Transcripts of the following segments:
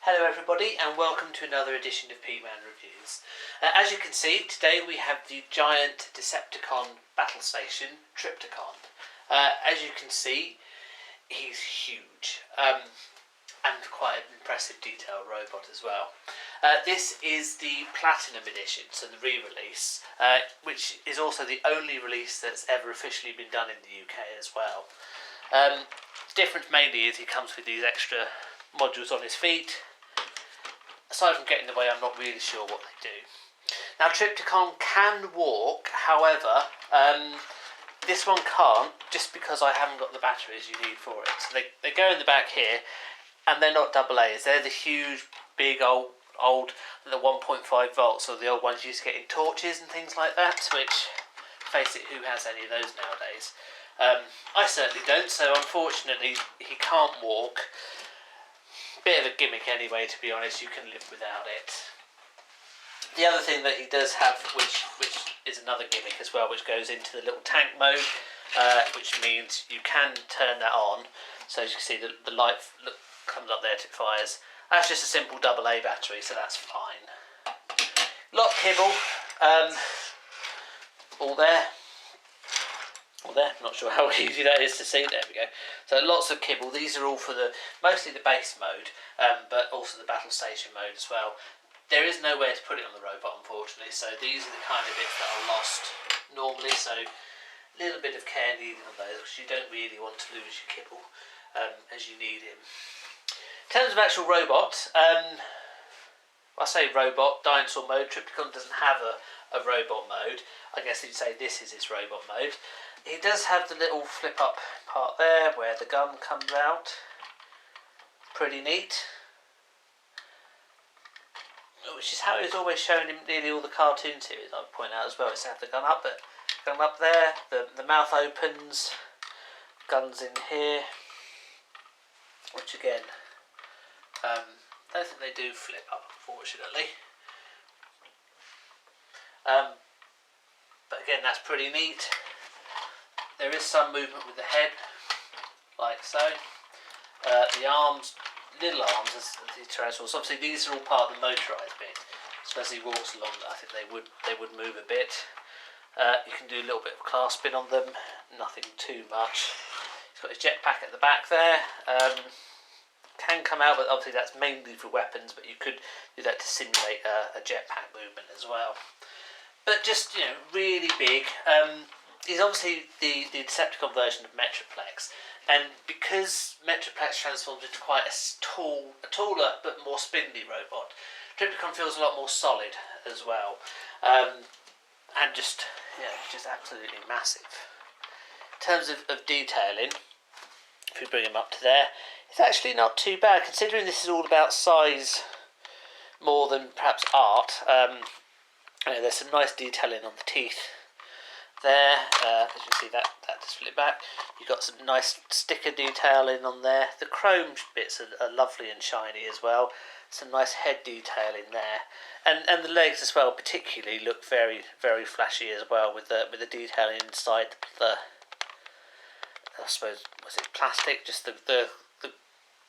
Hello everybody and welcome to another edition of Peteman Reviews. As you can see, today we have the giant Decepticon battle station, Trypticon. As you can see, he's huge and quite an impressive detailed robot as well. This is the Platinum edition, so the re-release, which is also the only release that's ever officially been done in the UK as well. The difference mainly is he comes with these extra modules on his feet. Aside from getting in the way, I'm not really sure what they do. Now, Trypticon can walk, however, this one can't, just because I haven't got the batteries you need for it. So they go in the back here, and they're not AA. They're the huge, big, old the 1.5 volts, or the old ones you used to get in torches and things like that, which, face it, who has any of those nowadays? I certainly don't, so unfortunately he can't walk. Bit of a gimmick anyway, to be honest. You can live without it. The other thing that he does have, which is another gimmick as well, which goes into the little tank mode, which means you can turn that on. So as you can see, the light comes up there till it fires. That's just a simple AA battery, so that's fine. Lot of kibble, all there. Not sure how easy that is to see. There we go. So lots of kibble. These are all for mostly the base mode, but also the battle station mode as well. There is nowhere to put it on the robot, unfortunately, so these are the kind of bits that are lost normally, so a little bit of care needed on those, because you don't really want to lose your kibble as you need him. In terms of actual robot, I say robot, dinosaur mode. Trypticon doesn't have a robot mode. I guess you'd say this is its robot mode. He does have the little flip up part there where the gun comes out. Pretty neat. Which is how it's always shown in nearly all the cartoon series, I would point out as well. It's had the gun up, but gun up there, the mouth opens, guns in here, which again, I don't think they do flip up, unfortunately. But again, that's pretty neat. There is some movement with the head, like so. The arms, little arms, as the Tyrannosaurus. Obviously, these are all part of the motorised bit. So as he walks along, I think they would move a bit. You can do a little bit of clasping on them, nothing too much. He's got his jetpack at the back there. Can come out, but obviously that's mainly for weapons. But you could do that to simulate a jetpack movement as well. But just really big. He's obviously the Decepticon version of Metroplex, and because Metroplex transforms into quite a taller but more spindly robot, Trypticon feels a lot more solid as well, and just absolutely massive. In terms of detailing, if we bring him up to there, it's actually not too bad considering this is all about size more than perhaps art. There's some nice detailing on the teeth. There, as you can see, that just flip back. You've got some nice sticker detailing on there. The chrome bits are lovely and shiny as well. Some nice head detailing there, and the legs as well, particularly look very, very flashy as well with the detailing inside the I suppose, was it plastic? Just the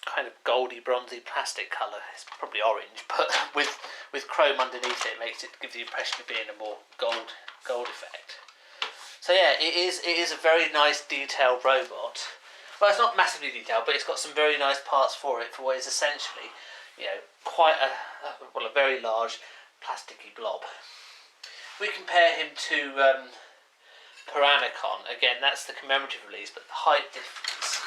kind of goldy bronzy plastic colour. It's probably orange, but with chrome underneath it, gives the impression of being a more gold effect. So yeah, it is a very nice detailed robot. Well, it's not massively detailed, but it's got some very nice parts for it, for what is essentially, quite a very large plasticky blob. We compare him to Piranacon. Again, that's the commemorative release, but the height difference.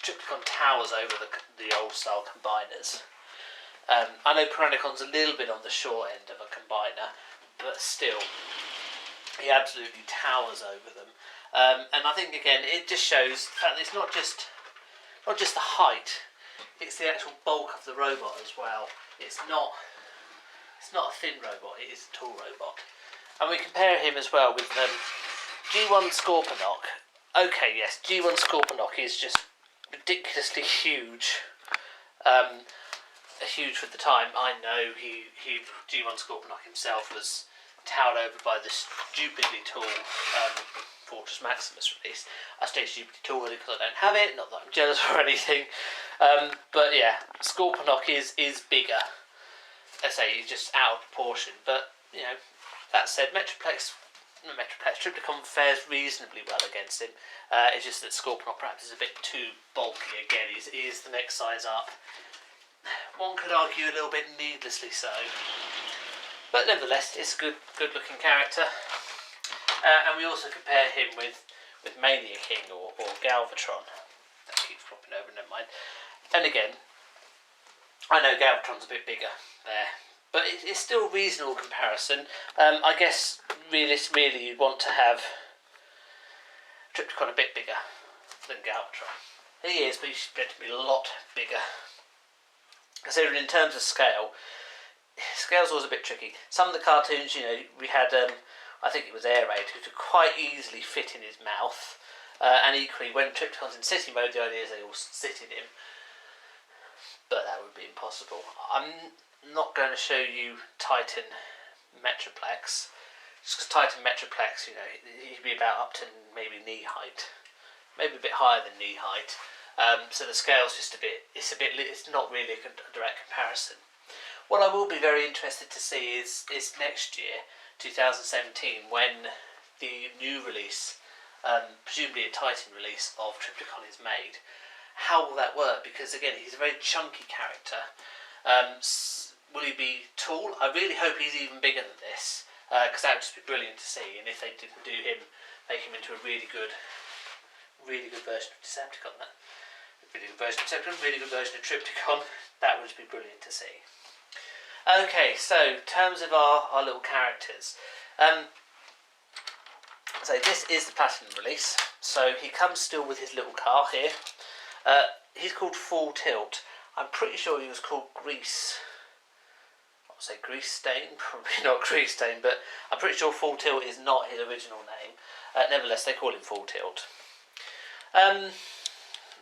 Trypticon towers over the old style combiners. I know Piranacon's a little bit on the short end of a combiner, but still, he absolutely towers over them, and I think again it just shows the fact that it's not just the height; it's the actual bulk of the robot as well. It's not a thin robot; it is a tall robot, and we compare him as well with G1 Scorponok. Okay, yes, G1 Scorponok is just ridiculously huge. Huge for the time. I know G1 Scorponok himself was towered over by the stupidly tall Fortress Maximus release. I stay stupidly tall with it because I don't have it, not that I'm jealous or anything. But yeah, Scorponok is bigger. I say he's just out of proportion, but you know, that said, Trypticon fares reasonably well against him. It's just that Scorponok perhaps is a bit too bulky again. He is the next size up. One could argue a little bit needlessly so. But nevertheless, it's a good looking character. And we also compare him with Mania King or Galvatron. That keeps flopping over, never mind. And again, I know Galvatron's a bit bigger there, but it's still a reasonable comparison. I guess really you'd want to have Trypticon a bit bigger than Galvatron. He is, but he's expected to be a lot bigger. Considering in terms of scale's always a bit tricky. Some of the cartoons, you know, we had, I think it was Air Raid, who could quite easily fit in his mouth. And equally, when Trypticon's in city mode, the idea is they all sit in him. But that would be impossible. I'm not going to show you Titan Metroplex, just because Titan Metroplex, you know, he'd be about up to maybe knee height, maybe a bit higher than knee height. So the scale's just it's not really a direct comparison. What I will be very interested to see is next year, 2017, when the new release, presumably a Titan release of Trypticon is made. How will that work? Because again, he's a very chunky character. Will he be tall? I really hope he's even bigger than this, because that would just be brilliant to see. And if they didn't do him, make him into a really good version of Decepticon. Really good version of Decepticon, really good version of Trypticon. That would just be brilliant to see. Okay, so in terms of our little characters, so this is the Platinum release. So he comes still with his little car here. He's called Full Tilt. I'm pretty sure he was called Grease. I would say Grease Stain, probably not Grease Stain, but I'm pretty sure Full Tilt is not his original name. Nevertheless, they call him Full Tilt.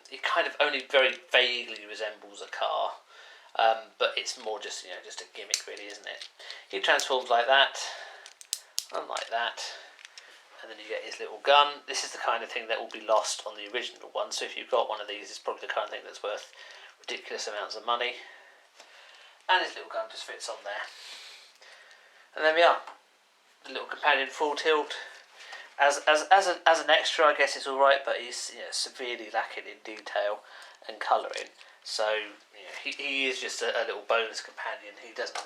He kind of only very vaguely resembles a car, but it's more just just a gimmick, really, isn't it? He transforms like that, and like that. And then you get his little gun. This is the kind of thing that will be lost on the original one, so if you've got one of these, it's probably the kind of thing that's worth ridiculous amounts of money. And his little gun just fits on there. And there we are. The little companion Full Tilt. As an extra, I guess it's alright, but he's severely lacking in detail and colouring. So he is just a little bonus companion. He doesn't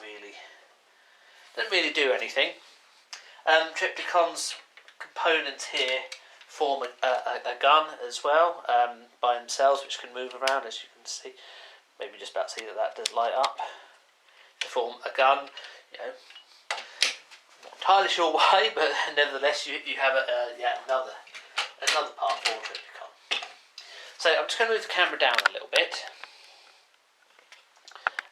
really do anything. Trypticon's components here form a gun as well by themselves, which can move around, as you can see. Maybe just about see that does light up to form a gun. Not entirely sure why, but nevertheless you have another part for Trypticon. So I'm just going to move the camera down a little bit.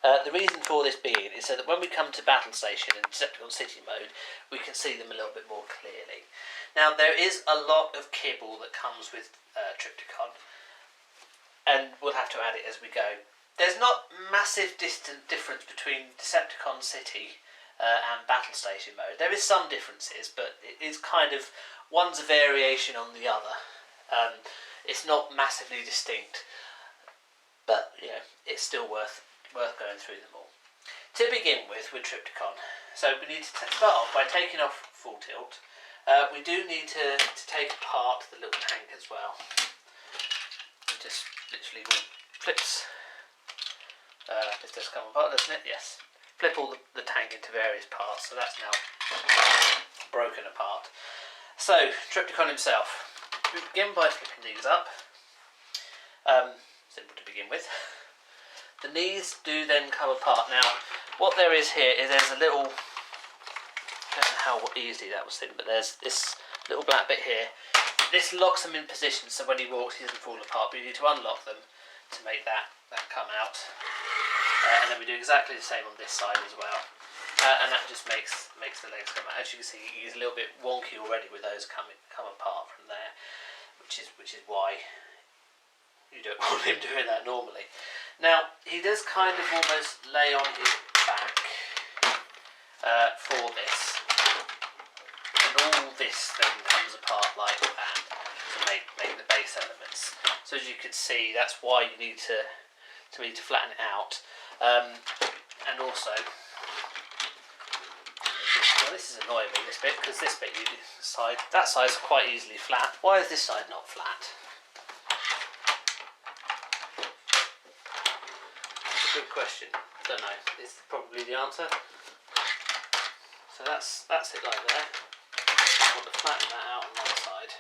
The reason for this being is so that when we come to Battle Station in Decepticon City mode, we can see them a little bit more clearly. Now, there is a lot of kibble that comes with Trypticon, and we'll have to add it as we go. There's not massive difference between Decepticon City and Battle Station mode. There is some differences, but it is kind of, one's a variation on the other. It's not massively distinct, but it's still worth going through them all. To begin with Trypticon, so we need to start off by taking off Full Tilt. We do need to take apart the little tank as well. It just literally flips. This does come apart, doesn't it? Yes. Flip all the tank into various parts, so that's now broken apart. So, Trypticon himself. We begin by flipping these up. Simple to begin with. The knees do then come apart. Now, what there is here is there's a little, I don't know how easy that was seen, but there's this little black bit here. This locks them in position so when he walks he doesn't fall apart, but you need to unlock them to make that come out. And then we do exactly the same on this side as well. And that just makes the legs come out. As you can see, he's a little bit wonky already with those come apart from there, which is why you don't want him doing that normally. Now, he does kind of almost lay on his back for this. And and all this then comes apart like that to make the base elements. So as you can see, that's why you need to flatten it out, and also. Well, this is annoying me, this bit, because this bit, that side's quite easily flat. Why is this side not flat? That's a good question. Don't know. Is probably the answer. So that's it like there. I want to flatten that out on that side.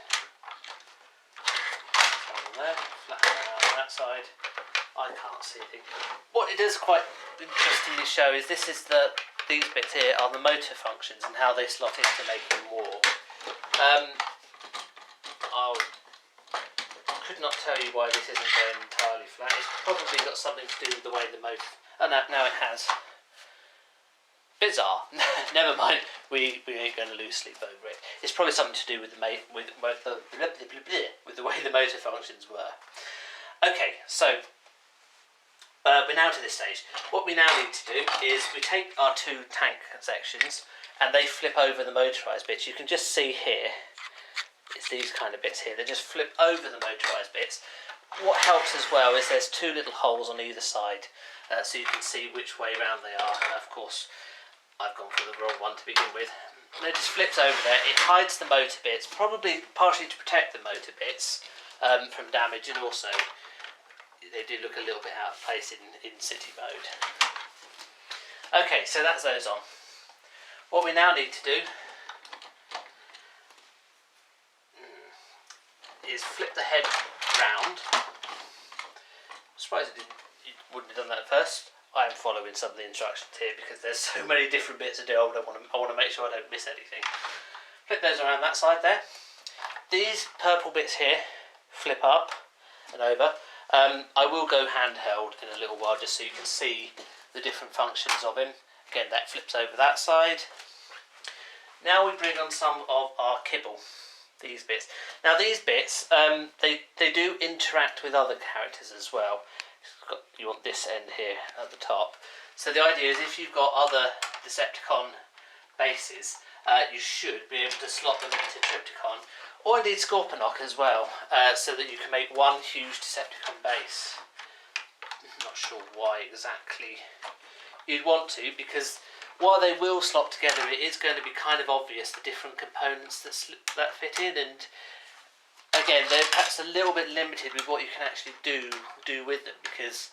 On there, flatten that out on that side. I can't see anything. What it does quite interestingly show is these bits here are the motor functions and how they slot into making war. I could not tell you why this isn't going entirely flat. It's probably got something to do with the way the motor. Oh no, now it has. Bizarre. Never mind. We ain't going to lose sleep over it. It's probably something to do with the way the motor functions were. Okay, so. We're now to this stage. What we now need to do is we take our two tank sections and they flip over the motorised bits. You can just see here, it's these kind of bits here, they just flip over the motorised bits. What helps as well is there's two little holes on either side, so you can see which way round they are. And of course, I've gone for the wrong one to begin with. And it just flips over there. It hides the motor bits, probably partially to protect the motor bits from damage, and also they do look a little bit out of place in city mode. Okay, so that's those on. What we now need to do is flip the head round. I'm surprised you wouldn't have done that at first. I am following some of the instructions here because there's so many different bits to do. I want to make sure I don't miss anything. Flip those around that side there. These purple bits here flip up and over. I will go handheld in a little while just so you can see the different functions of him. Again, that flips over that side. Now we bring on some of our kibble, these bits. Now these bits, they do interact with other characters as well. You want this end here at the top. So the idea is if you've got other Decepticon bases, you should be able to slot them into Trypticon, or indeed Scorponok as well, so that you can make one huge Decepticon base. I'm not sure why exactly you'd want to, because while they will slot together, it is going to be kind of obvious the different components that fit in, and again, they're perhaps a little bit limited with what you can actually do with them, because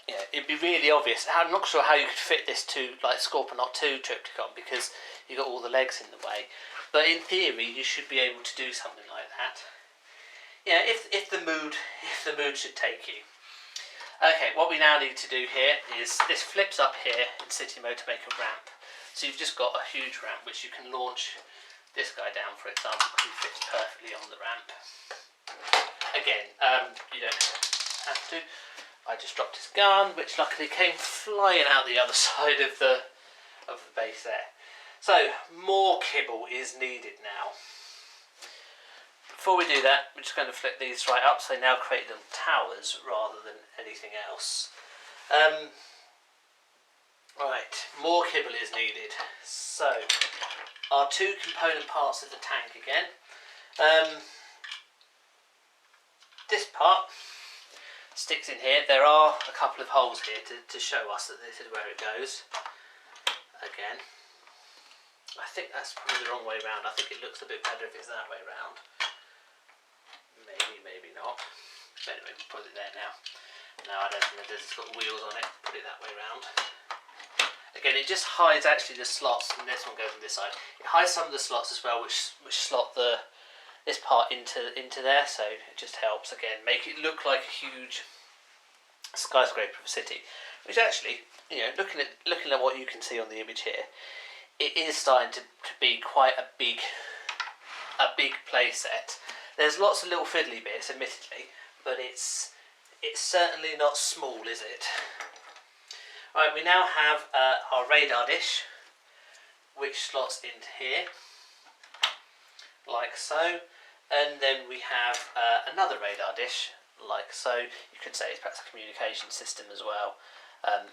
yeah, it'd be really obvious. I'm not sure how you could fit this to like Scorponok 2 Trypticon, because you've got all the legs in the way. But in theory, you should be able to do something like that. Yeah, if the mood should take you. Okay, what we now need to do here is this flips up here in city mode to make a ramp. So you've just got a huge ramp which you can launch this guy down, for example, because he fits perfectly on the ramp. Again, you don't have to. I just dropped his gun, which luckily came flying out the other side of the base there. So, more kibble is needed now. Before we do that, we're just going to flip these right up, so they now create little towers rather than anything else. Right, more kibble is needed. So, our two component parts of the tank again. This part sticks in here. There are a couple of holes here to show us that this is where it goes. Again, I think that's probably the wrong way round. I think it looks a bit better if it's that way round. Maybe, maybe not. But anyway, we'll put it there now. No, I don't think it does. It's got wheels on it. Put it that way round. Again, it just hides actually the slots, and this one goes on this side. It hides some of the slots as well, which slot this part into there. So it just helps again make it look like a huge skyscraper of a city. Which actually, you know, looking at what you can see on the image here, it is starting to be quite a big play set. There's lots of little fiddly bits, admittedly, but it's certainly not small, is it? Alright, we now have our radar dish, which slots into here, like so, and then we have another radar dish, like so. You could say it's perhaps a communication system as well.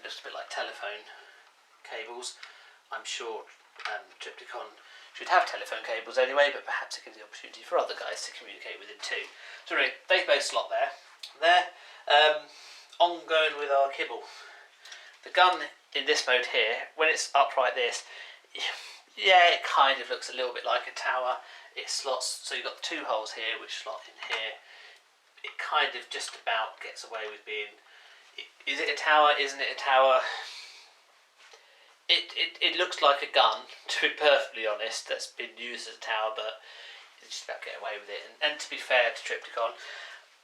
Looks a bit like telephone cables. I'm sure Trypticon should have telephone cables anyway, but perhaps it gives the opportunity for other guys to communicate with it too. So anyway, database slot there. Ongoing with our kibble. The gun in this mode here, when it's up like this, yeah, it kind of looks a little bit like a tower. It slots, so you've got two holes here which slot in here. It kind of just about gets away with being, is it a tower, isn't it a tower? It looks like a gun, to be perfectly honest, that's been used as a tower, but it's just about getting away with it. And to be fair to Trypticon,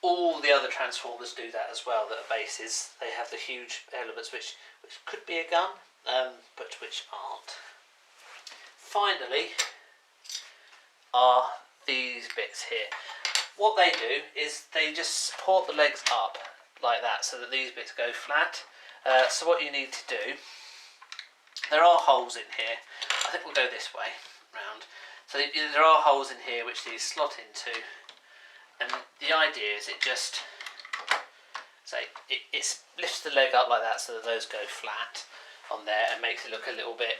all the other Transformers do that as well, that are bases. They have the huge elements which could be a gun, but which aren't. Finally are these bits here. What they do is they just support the legs up like that so that these bits go flat. So what you need to do, there are holes in here. I think we'll go this way round. So there are holes in here which these slot into, and the idea is it just it lifts the leg up like that so that those go flat on there and makes it look a little bit,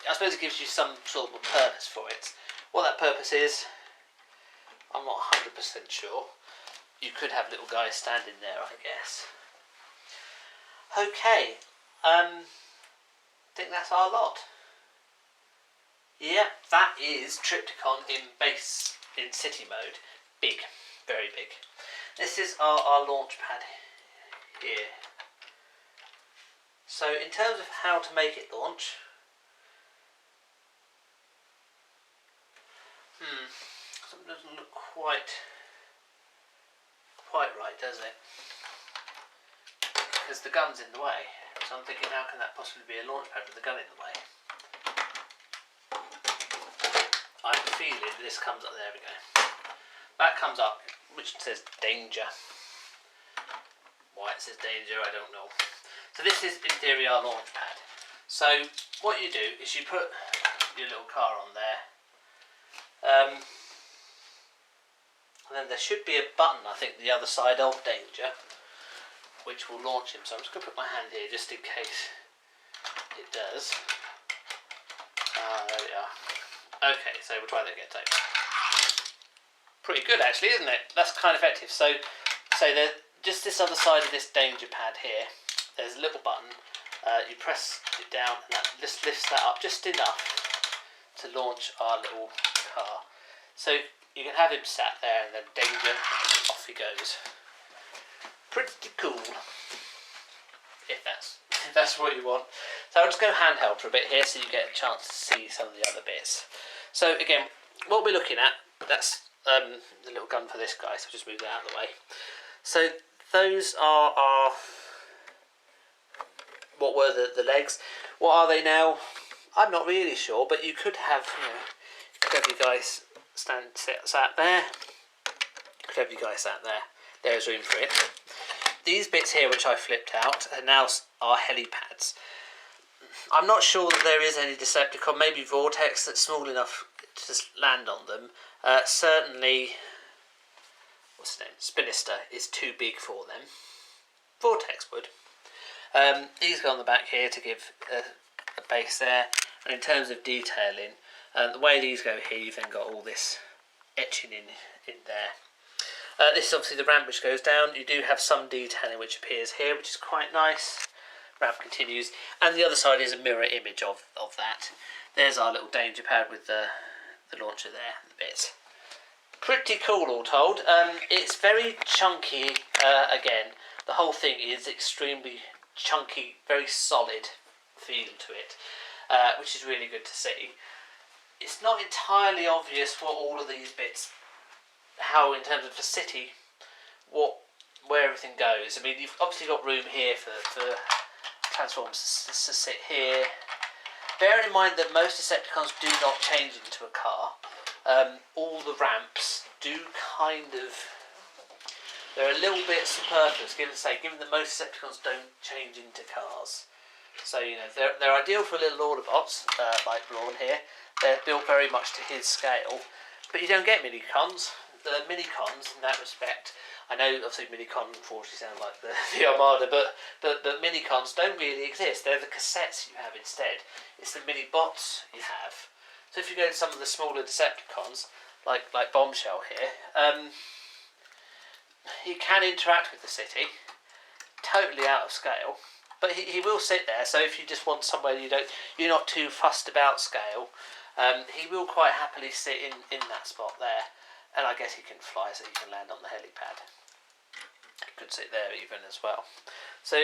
I suppose it gives you some sort of purpose for it. What that purpose is, I'm not 100% sure. You could have little guys standing there, I guess. Okay, I think that's our lot. Yeah, that is Trypticon in city mode. Big, very big. This is our launch pad here. So in terms of how to make it launch, something doesn't look quite right, does it? Because the gun's in the way. So I'm thinking, how can that possibly be a launch pad with the gun in the way? I have a feeling this comes up, there we go. That comes up, which says danger. Why it says danger, I don't know. So this is in theory our launch pad. So what you do is you put your little car on there. And then there should be a button, I think, the other side of danger, which will launch him. So I'm just going to put my hand here just in case it does. There we are. Okay, so we'll try that again. Pretty good actually, isn't it? That's kind of effective. So just this other side of this danger pad here, there's a little button. You press it down and that just lifts that up just enough to launch our little car. So you can have him sat there and then danger, and off he goes. Pretty cool, if that's what you want. So I'll just go handheld for a bit here so you get a chance to see some of the other bits. So again, what we're looking at, that's the little gun for this guy, so I'll just move that out of the way. So those are our, what were the legs. What are they now? I'm not really sure, but you could have, your guys sat there. You could have your guy sat there. There's room for it. These bits here, which I flipped out, are now our helipads. I'm not sure that there is any Decepticon, maybe Vortex that's small enough to just land on them. Certainly, what's his name? Spinister is too big for them. Vortex would. These go on the back here to give a base there. And in terms of detailing, the way these go here, you've then got all this etching in there. This is obviously the ramp which goes down. You do have some detailing which appears here, which is quite nice. Ramp continues, and the other side is a mirror image of that. There's our little danger pad with the launcher there, the bits. Pretty cool all told. It's very chunky again. The whole thing is extremely chunky, very solid feel to it, which is really good to see. It's not entirely obvious what all of these bits, how in terms of the city, where everything goes. I mean, you've obviously got room here for Transformers to sit here. Bearing in mind that most Decepticons do not change into a car, all the ramps do kind of, they're a little bit superfluous, given that most Decepticons don't change into cars. So, they're ideal for little Autobots, like Brawn here. They're built very much to his scale, but you don't get mini cons. the Minicons in that respect. I know obviously Minicon unfortunately sounds like the Armada, but Minicons don't really exist. They're the cassettes you have instead. It's the mini bots you have. So if you go to some of the smaller Decepticons, like Bombshell here, he can interact with the city, totally out of scale, but he will sit there. So if you just want somewhere you're not too fussed about scale, he will quite happily sit in that spot there. And I guess he can fly, so he can land on the helipad. He could sit there even as well. So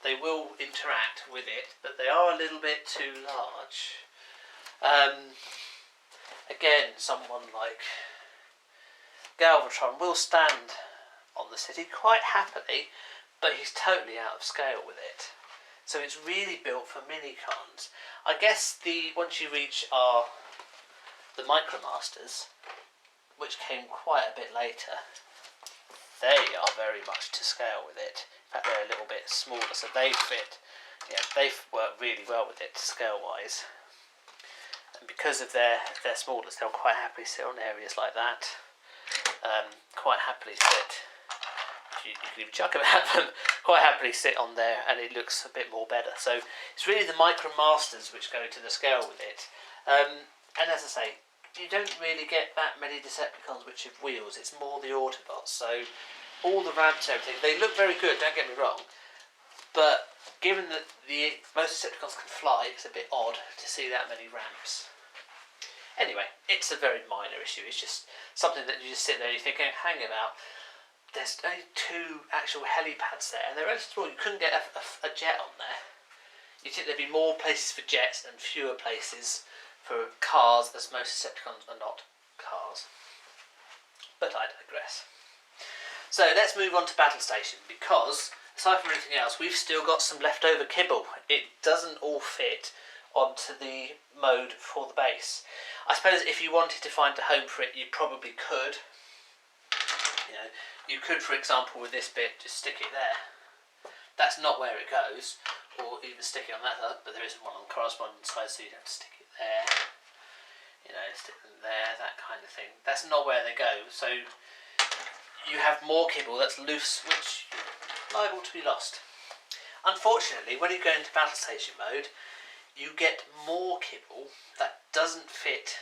they will interact with it, but they are a little bit too large. Again, someone like Galvatron will stand on the city quite happily, but he's totally out of scale with it. So it's really built for Minicons. I guess once you reach the Micromasters, which came quite a bit later, they are very much to scale with it. In fact, they're a little bit smaller, so they work really well with it scale wise. And because of their smallness, they'll quite happily sit on areas like that. Quite happily sit. You can even chuck them at them. Quite happily sit on there, and it looks a bit more better. So it's really the Micromasters which go to the scale with it. And as I say, you don't really get that many Decepticons which have wheels. It's more the Autobots. So all the ramps and everything, they look very good, don't get me wrong, but given that most Decepticons can fly, it's a bit odd to see that many ramps. Anyway, it's a very minor issue. It's just something that you just sit there and you think, hang about, there's only 2 actual helipads there, and they're relatively small. You couldn't get a jet on there. You'd think there'd be more places for jets and fewer places for cars, as most Decepticons are not cars. But I digress. So let's move on to Battle Station, because aside from anything else, we've still got some leftover kibble. It doesn't all fit onto the mode for the base. I suppose if you wanted to find a home for it, you probably could. You could, for example, with this bit, just stick it there. That's not where it goes, or even stick it on that side, but there isn't one on the corresponding side, so you'd have to stick it there. Stick them there, that kind of thing. That's not where they go, so you have more kibble that's loose, which is liable to be lost. Unfortunately, when you go into Battle Station mode, you get more kibble that doesn't fit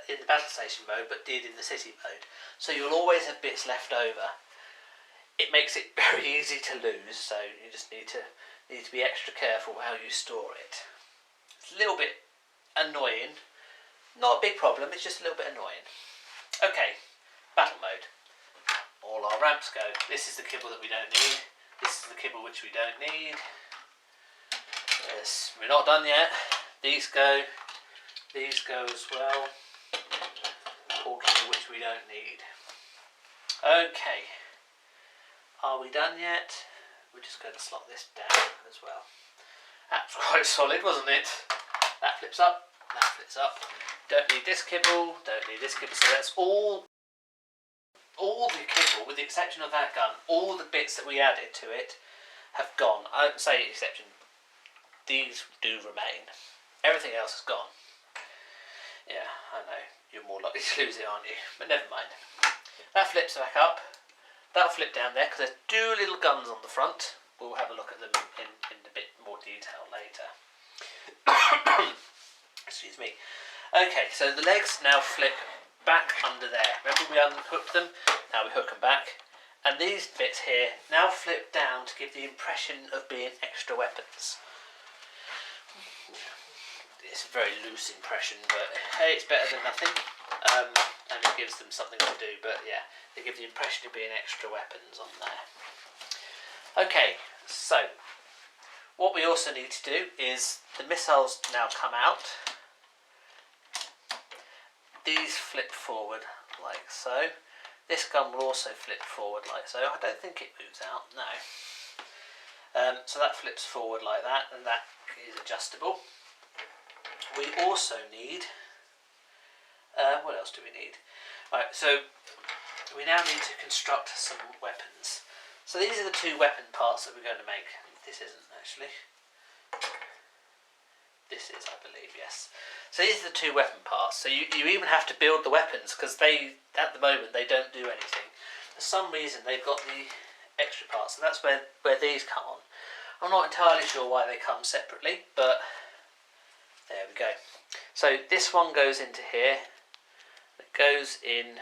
in the Battle Station mode, but did in the City mode. So you'll always have bits left over. It makes it very easy to lose, so you just need to be extra careful how you store it. It's a little bit annoying. Not a big problem, it's just a little bit annoying. Okay, battle mode. All our ramps go. This is the kibble that we don't need. This is the kibble which we don't need. Yes, we're not done yet. These go as well. All kibble which we don't need. Okay. Are we done yet? We're just going to slot this down as well. That's quite solid, wasn't it? That flips up, that flips up. Don't need this kibble, don't need this kibble. So that's all the kibble, with the exception of that gun. All the bits that we added to it have gone. I don't say exception. These do remain. Everything else is gone. Yeah, I know. You're more likely to lose it, aren't you? But never mind. That flips back up. That'll flip down there because there's 2 little guns on the front. We'll have a look at them in a bit more detail later. Excuse me. Okay, so the legs now flip back under there. Remember we unhooked them? Now we hook them back. And these bits here now flip down to give the impression of being extra weapons. It's a very loose impression, but hey, it's better than nothing. And it gives them something to do, but yeah, they give the impression of being extra weapons on there. Okay, so what we also need to do is the missiles now come out. These flip forward like so. This gun will also flip forward like so. I don't think it moves out, no. So that flips forward like that, and that is adjustable. We also need, what else do we need? Right, so we now need to construct some weapons. So these are the 2 weapon parts that we're going to make. This isn't actually. this is, I believe, yes. So these are the two weapon parts. So you even have to build the weapons, because they, at the moment, they don't do anything. For some reason, they've got the extra parts, and that's where these come on. I'm not entirely sure why they come separately, but there we go. So this one goes into here. It goes in,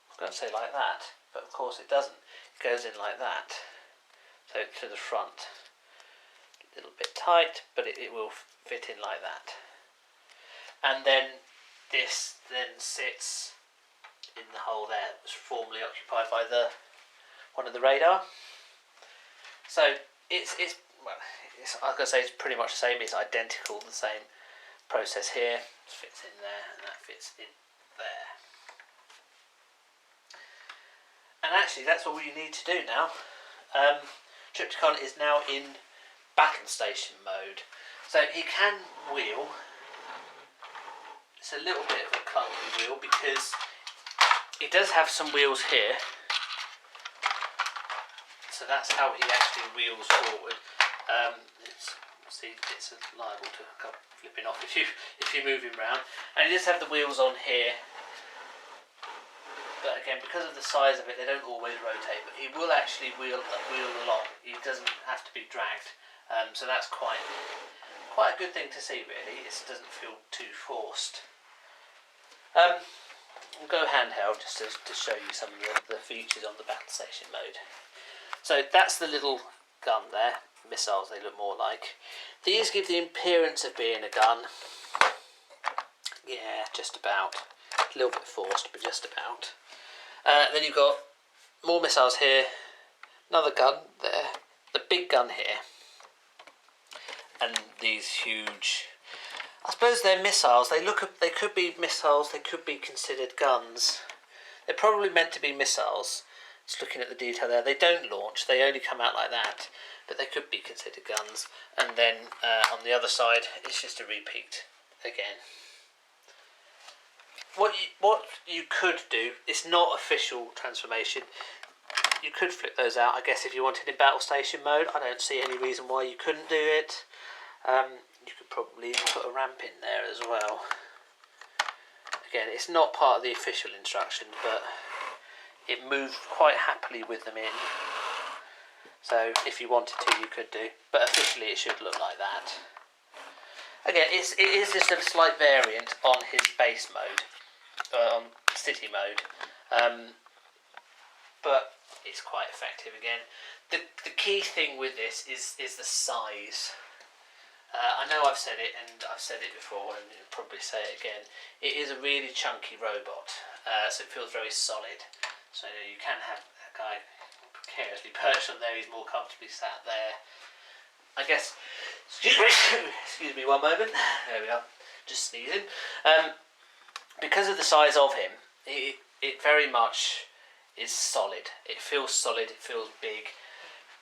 I was going to say like that, but of course it doesn't. It goes in like that. So to the front. A little bit tight, but it will fit in like that. And then this then sits in the hole there that was formerly occupied by one of the radar. So it's I'm going to say it's pretty much the same. It's identical, the same process here. It fits in there, and that fits in there. And actually, that's all you need to do now. Trypticon is now in battle station mode, so he can wheel. It's a little bit of a clunky wheel because it does have some wheels here. So that's how he actually wheels forward. See, it's liable to come flipping off if you move him round. And he does have the wheels on here. But again, because of the size of it, they don't always rotate. But he will actually wheel along. He doesn't have to be dragged. So that's quite a good thing to see, really. It doesn't feel too forced. We'll go handheld just to show you some of the features on the battle station mode. So that's the little gun there. Missiles, they look more like. These give the appearance of being a gun. Yeah, just about. A little bit forced, but just about. Then you've got more missiles here. Another gun there. The big gun here. And these huge... I suppose they're missiles. They could be missiles. They could be considered guns. They're probably meant to be missiles. Just looking at the detail there, they don't launch, they only come out like that, but they could be considered guns. And then on the other side, it's just a repeat again. What you could do, it's not official transformation, you could flip those out, I guess, if you wanted in battle station mode. I don't see any reason why you couldn't do it. You could probably even put a ramp in there as well. Again, it's not part of the official instructions, but it moved quite happily with them in. So if you wanted to, you could do. But officially it should look like that. Again, it is just a slight variant on his base mode. On city mode. But it's quite effective again. The key thing with this is the size. I know I've said it, and I've said it before, and I'll probably say it again. It is a really chunky robot, so it feels very solid. So you can have that guy precariously perched on there, he's more comfortably sat there. I guess, excuse me one moment, there we are, just sneezing. Because of the size of him, it very much is solid. It feels solid, it feels big.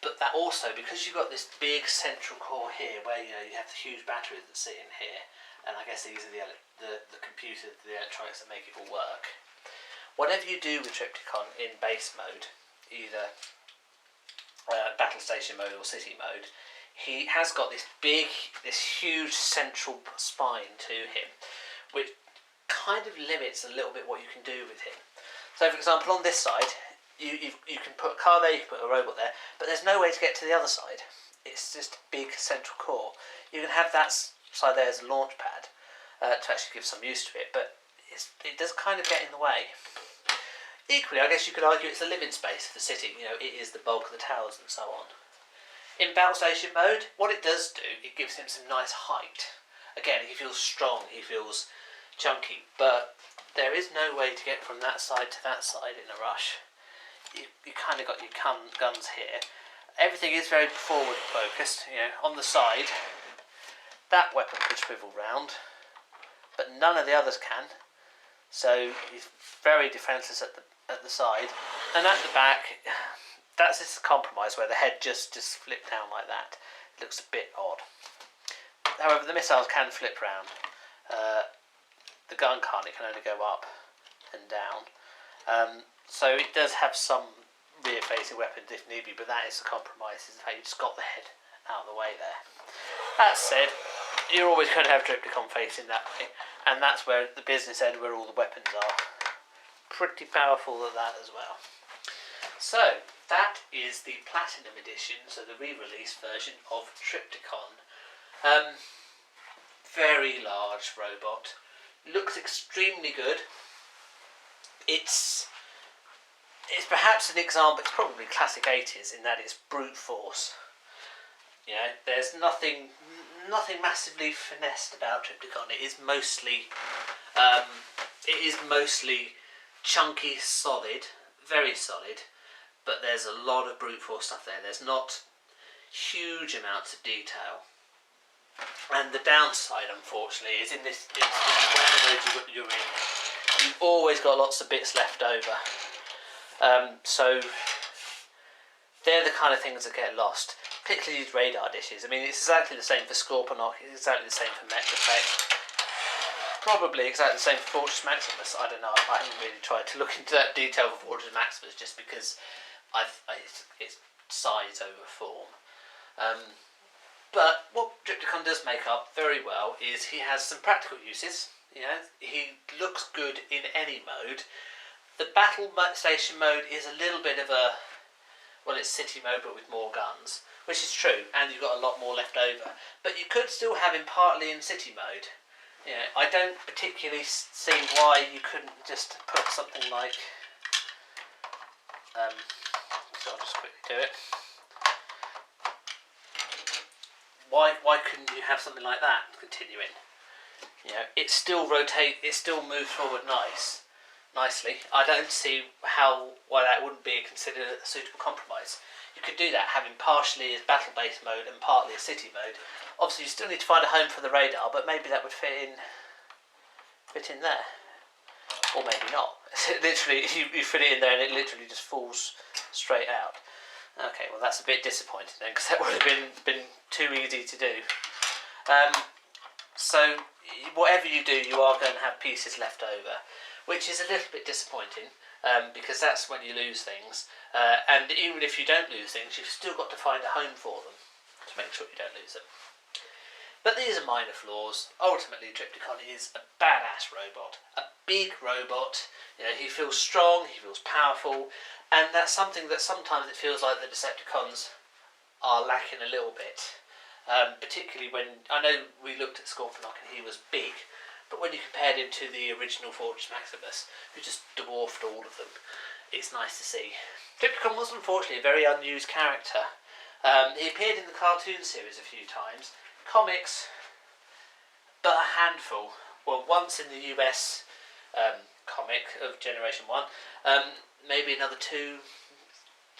But that also, because you've got this big central core here, where you have the huge batteries that sit in here, and I guess these are the computers, the electronics that make it all work. Whatever you do with Trypticon in base mode, either battle station mode or city mode, he has got this huge central spine to him, which kind of limits a little bit what you can do with him. So, for example, on this side, you can put a car there, you can put a robot there, but there's no way to get to the other side. It's just a big central core. You can have that side there as a launch pad to actually give some use to it, but it does kind of get in the way. Equally, I guess you could argue it's the living space of the city. It is the bulk of the towers and so on. In battle station mode, what it does do, it gives him some nice height. Again, he feels strong, he feels chunky, but there is no way to get from that side to that side in a rush. You kind of got your guns here. Everything is very forward focused. On the side, that weapon could swivel round, but none of the others can. So he's very defenceless at the side, and at the back, that's just a compromise where the head just flipped down like that. It looks a bit odd. However, the missiles can flip round. The gun can't. It can only go up and down. So it does have some rear-facing weapons if need be, but that is the compromise. Is the fact you just got the head out of the way there. That said, you're always going to have Trypticon facing that way, and that's where the business end, where all the weapons are. Pretty powerful at that as well. So, that is the Platinum edition, so the re-release version of Trypticon. Very large robot. Looks extremely good. It's perhaps an example, it's probably classic 80s in that it's brute force. You know, there's nothing massively finessed about Trypticon. It is mostly chunky, solid, very solid, but there's a lot of brute force stuff there. There's not huge amounts of detail. And the downside, unfortunately, is in this whatever mode you're in, you've always got lots of bits left over. So they're the kind of things that get lost, particularly these radar dishes. I mean, it's exactly the same for Scorponok, it's exactly the same for Metroplex, probably exactly the same for Fortress Maximus. I don't know, I haven't really tried to look into that detail for Fortress Maximus just because it's size over form. But what Trypticon does make up very well is he has some practical uses. You know, he looks good in any mode. The battle station mode is a little bit of a, well, it's city mode but with more guns, which is true, and you've got a lot more left over. But you could still have him partly in city mode. You know, I don't particularly see why you couldn't just put something like, so I'll just quickly do it. Why couldn't you have something like that continuing? You know, it still moves forward nicely. I don't see why that wouldn't be considered a suitable compromise. You could do that, having partially as battle-based mode and partly a city mode. Obviously, you still need to find a home for the radar, but maybe that would fit in there, or maybe not. Literally, you fit it in there and it literally just falls straight out. Okay, well that's a bit disappointing then, because that would have been too easy to do. So whatever you do, you are going to have pieces left over, which is a little bit disappointing, because that's when you lose things. And even if you don't lose things, you've still got to find a home for them to make sure you don't lose them. But these are minor flaws. Ultimately, Trypticon is a badass robot, a big robot. You know, he feels strong, he feels powerful, and that's something that sometimes it feels like the Decepticons are lacking a little bit. Particularly when, I know we looked at Scorponok and he was big, but when you compared him to the original Fortress Maximus, who just dwarfed all of them, it's nice to see. Trypticon was unfortunately a very unused character. He appeared in the cartoon series a few times, comics, but a handful. Well, once in the US comic of Generation 1, maybe another two.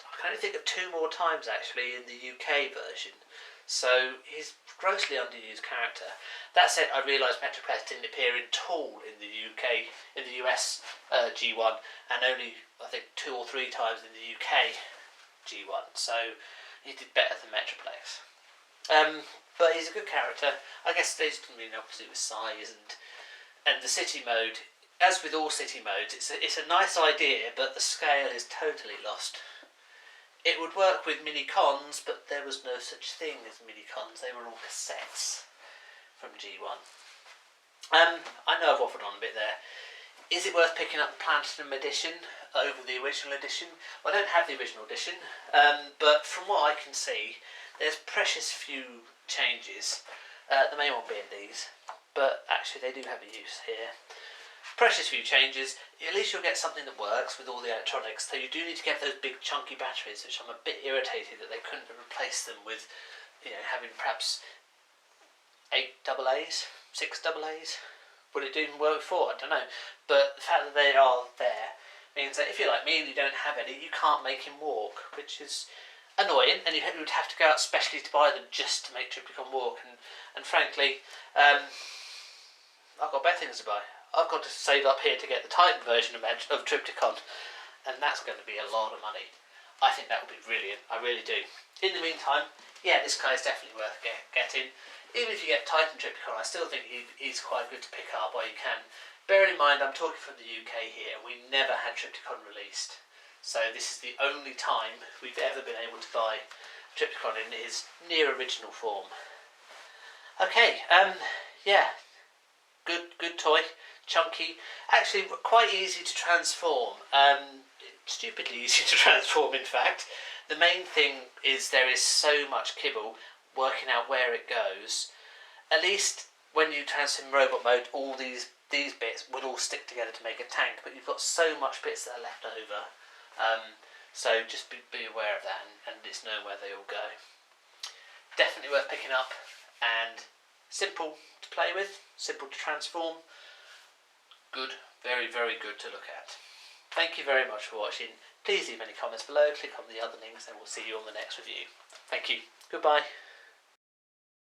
I can only think of two more times actually in the UK version. So he's a grossly underused character. That said, I realised Metroplex didn't appear at all in the US G1, and only I think 2 or 3 times in the UK G1. So he did better than Metroplex. But he's a good character. I guess there's something obviously with size and the city mode. As with all city modes, it's a nice idea, but the scale is totally lost. It would work with mini-cons, but there was no such thing as mini-cons. They were all cassettes from G1. I know I've waffled on a bit there. Is it worth picking up the Platinum edition over the original edition? Well, I don't have the original edition, but from what I can see, there's precious few changes. The main one being these, but actually they do have a use here. Precious few changes. At least you'll get something that works with all the electronics. So you do need to get those big chunky batteries, which I'm a bit irritated that they couldn't replace them with, you know, having perhaps 8 AA's, 6 AA's. Would it even work with 4? I don't know. But the fact that they are there means that if you're like me and you don't have any, you can't make him walk, which is annoying, and you would have to go out specially to buy them just to make Trypticon walk. And frankly, I've got better things to buy. I've got to save up here to get the Titan version of Trypticon, and that's going to be a lot of money. I think that would be brilliant, I really do. In the meantime, yeah, this guy is definitely worth getting. Even if you get Titan Trypticon, I still think he's quite good to pick up while you can. Bear in mind, I'm talking from the UK here, we never had Trypticon released. So this is the only time we've ever been able to buy Trypticon in his near original form. Okay, yeah, good toy, chunky, actually quite easy to transform, stupidly easy to transform in fact. The main thing is there is so much kibble working out where it goes. At least when you transform robot mode, all these bits would all stick together to make a tank, but you've got so much bits that are left over. So just be aware of that, and it's know where they all go. Definitely worth picking up, and simple to play with, simple to transform. Good, very good to look at. Thank you very much for watching. Please leave any comments below, click on the other links, and we'll see you on the next review. Thank you. Goodbye.